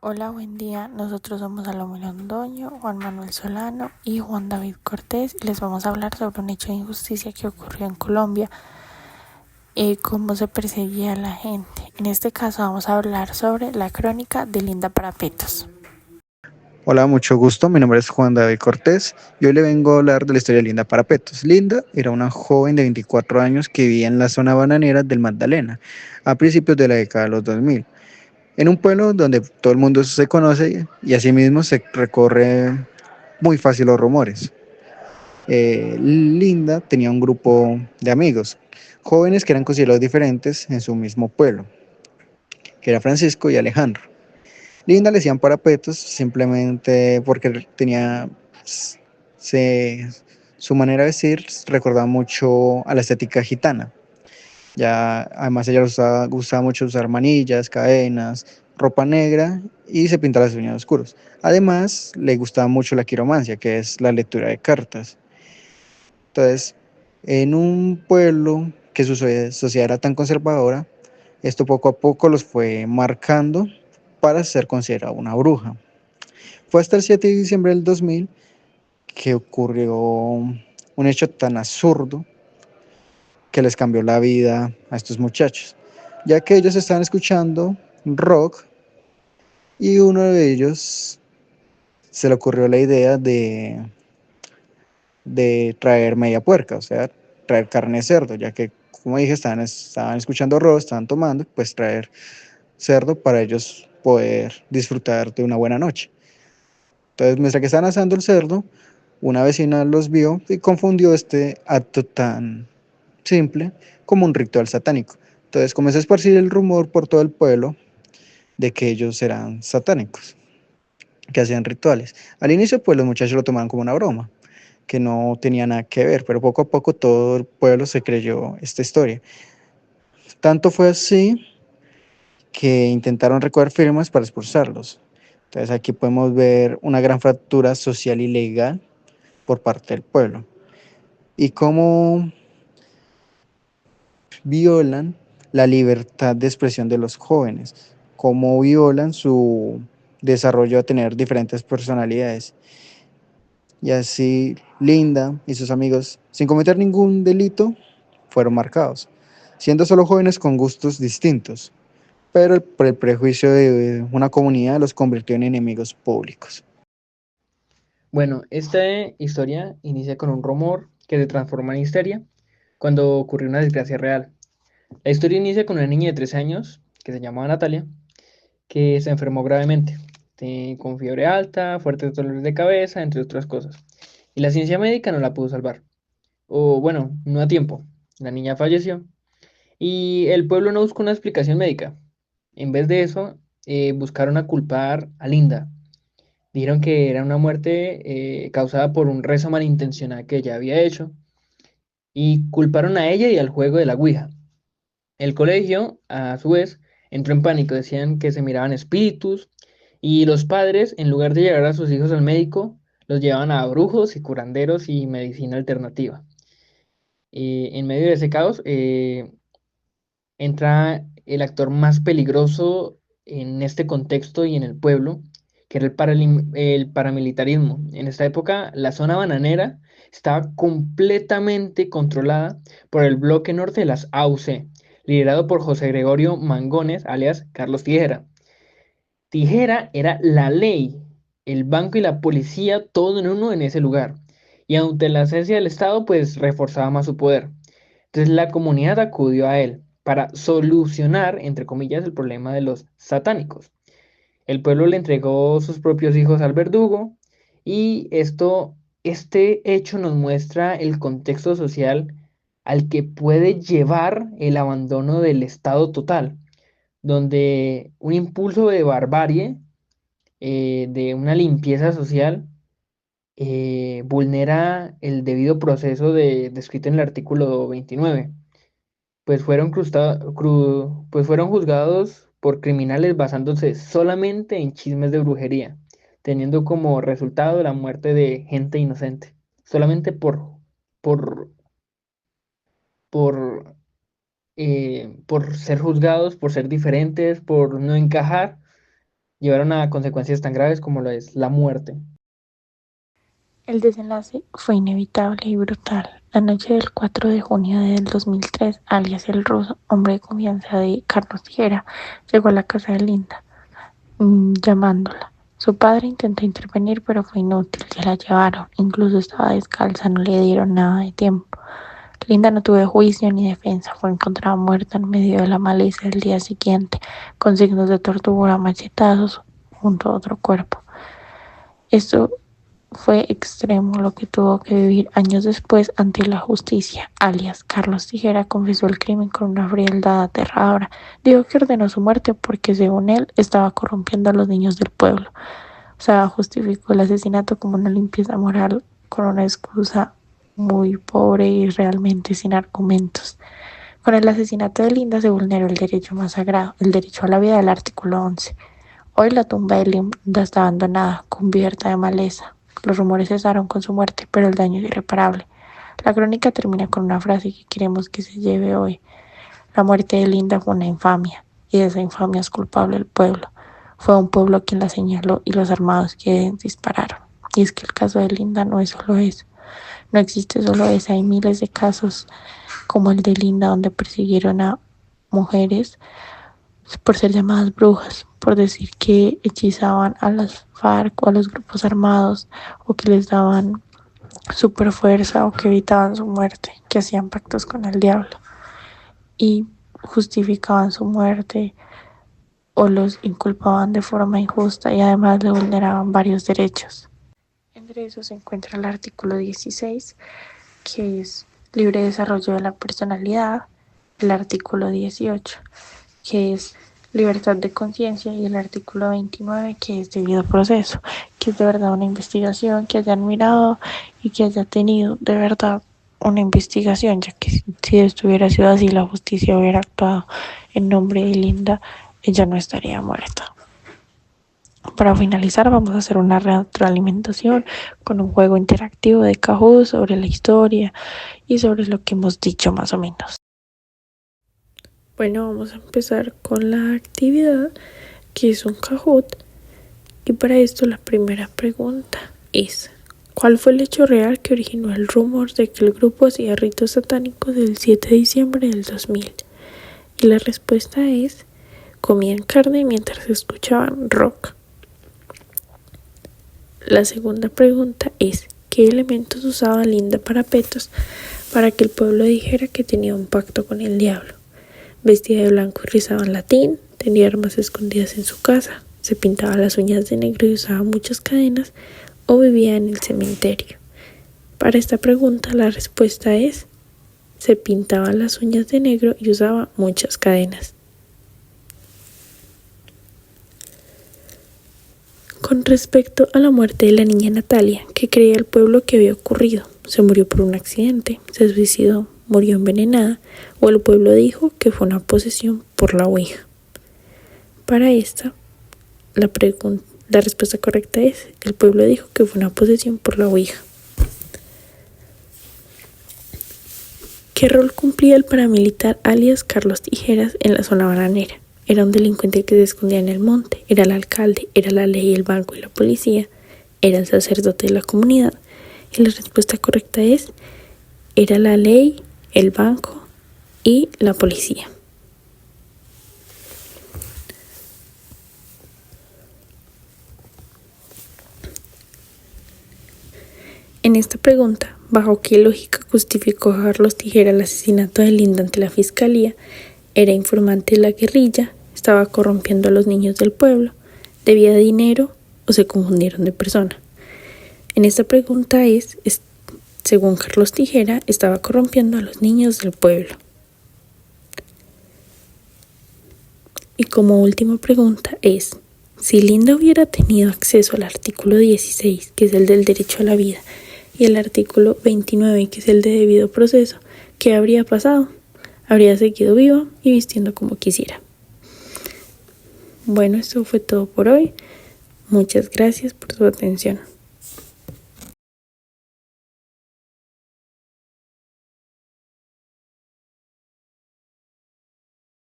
Hola, buen día. Nosotros somos Salomé Londoño, Juan Manuel Solano y Juan David Cortés y les vamos a hablar sobre un hecho de injusticia que ocurrió en Colombia y cómo se perseguía a la gente. En este caso vamos a hablar sobre la crónica de Linda Parapetos. Hola, mucho gusto. Mi nombre es Juan David Cortés y hoy le vengo a hablar de la historia de Linda Parapetos. Linda era una joven de 24 años que vivía en la zona bananera del Magdalena a principios de la década de los 2000, en un pueblo donde todo el mundo se conoce y asimismo se recorre muy fácil los rumores. Linda tenía un grupo de amigos, jóvenes que eran considerados diferentes en su mismo pueblo, que era Francisco y Alejandro. Linda le decían parapetos simplemente porque tenía se, su manera de vestir recordaba mucho a la estética gitana. Ya, además ella gustaba mucho usar manillas, cadenas, ropa negra y se pintaba las uñas oscuros. Además, le gustaba mucho la quiromancia, que es la lectura de cartas. Entonces, en un pueblo que su sociedad era tan conservadora, esto poco a poco los fue marcando para ser considerada una bruja. Fue hasta el 7 de diciembre del 2000 que ocurrió un hecho tan absurdo que les cambió la vida a estos muchachos, ya que ellos estaban escuchando rock y uno de ellos se le ocurrió la idea de traer media puerca, o sea, traer carne de cerdo, ya que, como dije, estaban escuchando rock, estaban tomando, pues traer cerdo para ellos poder disfrutar de una buena noche. Entonces, mientras que estaban asando el cerdo, una vecina los vio y confundió este acto tan simple como un ritual satánico. Entonces comenzó a esparcir el rumor por todo el pueblo de que ellos eran satánicos, que hacían rituales. Al inicio, pues los muchachos lo tomaron como una broma, que no tenía nada que ver, pero poco a poco todo el pueblo se creyó esta historia. Tanto fue así que intentaron recoger firmas para expulsarlos. Entonces aquí podemos ver una gran fractura social y legal por parte del pueblo y cómo violan la libertad de expresión de los jóvenes, cómo violan su desarrollo a tener diferentes personalidades. Y así Linda y sus amigos, sin cometer ningún delito, fueron marcados, siendo solo jóvenes con gustos distintos, pero por el prejuicio de una comunidad los convirtió en enemigos públicos. Bueno, esta historia inicia con un rumor que se transforma en histeria cuando ocurrió una desgracia real. La historia inicia con una niña de 13 años, que se llamaba Natalia, que se enfermó gravemente, con fiebre alta, fuertes dolores de cabeza, entre otras cosas. Y la ciencia médica no la pudo salvar. O bueno, no a tiempo. La niña falleció y el pueblo no buscó una explicación médica. En vez de eso, buscaron a culpar a Linda. Dijeron que era una muerte causada por un rezo malintencionado que ella había hecho y culparon a ella y al juego de la Ouija. El colegio, a su vez, entró en pánico, decían que se miraban espíritus y los padres, en lugar de llevar a sus hijos al médico, los llevaban a brujos y curanderos y medicina alternativa. En medio de ese caos, entra el actor más peligroso en este contexto y en el pueblo, que era el paramilitarismo. En esta época, la zona bananera estaba completamente controlada por el bloque norte de las AUC, liderado por José Gregorio Mangones, alias Carlos Tijera. Tijera era la ley, el banco y la policía, todo en uno en ese lugar. Y ante la ausencia del Estado, pues reforzaba más su poder. Entonces la comunidad acudió a él para solucionar, entre comillas, el problema de los satánicos. El pueblo le entregó sus propios hijos al verdugo y este hecho nos muestra el contexto social al que puede llevar el abandono del Estado total, donde un impulso de barbarie, de una limpieza social, vulnera el debido proceso descrito en el artículo 29, pues fueron juzgados por criminales basándose solamente en chismes de brujería, teniendo como resultado la muerte de gente inocente, solamente por, por, por ser juzgados, por ser diferentes, por no encajar. llevaron a consecuencias tan graves como lo es la muerte. El desenlace fue inevitable y brutal. La noche del 4 de junio del 2003, alias el ruso, hombre de confianza de Carlos Tijera, llegó a la casa de Linda, llamándola. Su padre intentó intervenir, pero fue inútil, se la llevaron. Incluso estaba descalza, no le dieron nada de tiempo. Linda no tuvo juicio ni defensa, fue encontrada muerta en medio de la maleza el día siguiente, con signos de tortura, machetazos, junto a otro cuerpo. Esto fue extremo lo que tuvo que vivir años después ante la justicia, alias Carlos Tijera confesó el crimen con una frialdad aterradora. Dijo que ordenó su muerte porque, según él, estaba corrompiendo a los niños del pueblo. O sea, justificó el asesinato como una limpieza moral con una excusa muy pobre y realmente sin argumentos. Con el asesinato de Linda se vulneró el derecho más sagrado, el derecho a la vida del artículo 11. Hoy la tumba de Linda está abandonada, cubierta de maleza. Los rumores cesaron con su muerte, pero el daño es irreparable. La crónica termina con una frase que queremos que se lleve hoy. La muerte de Linda fue una infamia, y de esa infamia es culpable el pueblo. Fue un pueblo quien la señaló y los armados que dispararon. Y es que el caso de Linda no es solo eso. No existe solo eso, hay miles de casos como el de Linda donde persiguieron a mujeres por ser llamadas brujas, por decir que hechizaban a las FARC o a los grupos armados o que les daban super fuerza o que evitaban su muerte, que hacían pactos con el diablo y justificaban su muerte o los inculpaban de forma injusta y además le vulneraban varios derechos. Entre esos se encuentra el artículo 16, que es libre desarrollo de la personalidad, el artículo 18, que es libertad de conciencia, y el artículo 29, que es debido proceso, que es de verdad una investigación que hayan mirado y que haya tenido de verdad una investigación, ya que si esto hubiera sido así, la justicia hubiera actuado en nombre de Linda, ella no estaría muerta. Para finalizar, vamos a hacer una retroalimentación con un juego interactivo de Kahoot sobre la historia y sobre lo que hemos dicho más o menos. Bueno, vamos a empezar con la actividad, que es un Kahoot. Y para esto la primera pregunta es: ¿cuál fue el hecho real que originó el rumor de que el grupo hacía ritos satánicos el 7 de diciembre del 2000? Y la respuesta es: comían carne mientras escuchaban rock. La segunda pregunta es: ¿qué elementos usaba Linda Parapetos para que el pueblo dijera que tenía un pacto con el diablo? Vestía de blanco y rizaba en latín, tenía armas escondidas en su casa, se pintaba las uñas de negro y usaba muchas cadenas, o vivía en el cementerio. Para esta pregunta la respuesta es: se pintaba las uñas de negro y usaba muchas cadenas. Con respecto a la muerte de la niña Natalia, ¿qué creía el pueblo que había ocurrido? ¿Se murió por un accidente? ¿Se suicidó? ¿Murió envenenada? ¿O el pueblo dijo que fue una posesión por la ouija? Para esta, la respuesta correcta es: el pueblo dijo que fue una posesión por la ouija. ¿Qué rol cumplía el paramilitar alias Carlos Tijeras en la zona bananera? Era un delincuente que se escondía en el monte, era el alcalde, era la ley, el banco y la policía, era el sacerdote de la comunidad. Y la respuesta correcta es: era la ley, el banco y la policía. En esta pregunta, ¿bajo qué lógica justificó Carlos Tijera el asesinato de Linda ante la fiscalía? Era informante de la guerrilla, estaba corrompiendo a los niños del pueblo, debía dinero o se confundieron de persona. En esta pregunta según Carlos Tijera, estaba corrompiendo a los niños del pueblo. Y como última pregunta es: si Linda hubiera tenido acceso al artículo 16, que es el del derecho a la vida, y el artículo 29, que es el de debido proceso, ¿qué habría pasado? Habría seguido viva y vistiendo como quisiera. Bueno, esto fue todo por hoy. Muchas gracias por su atención.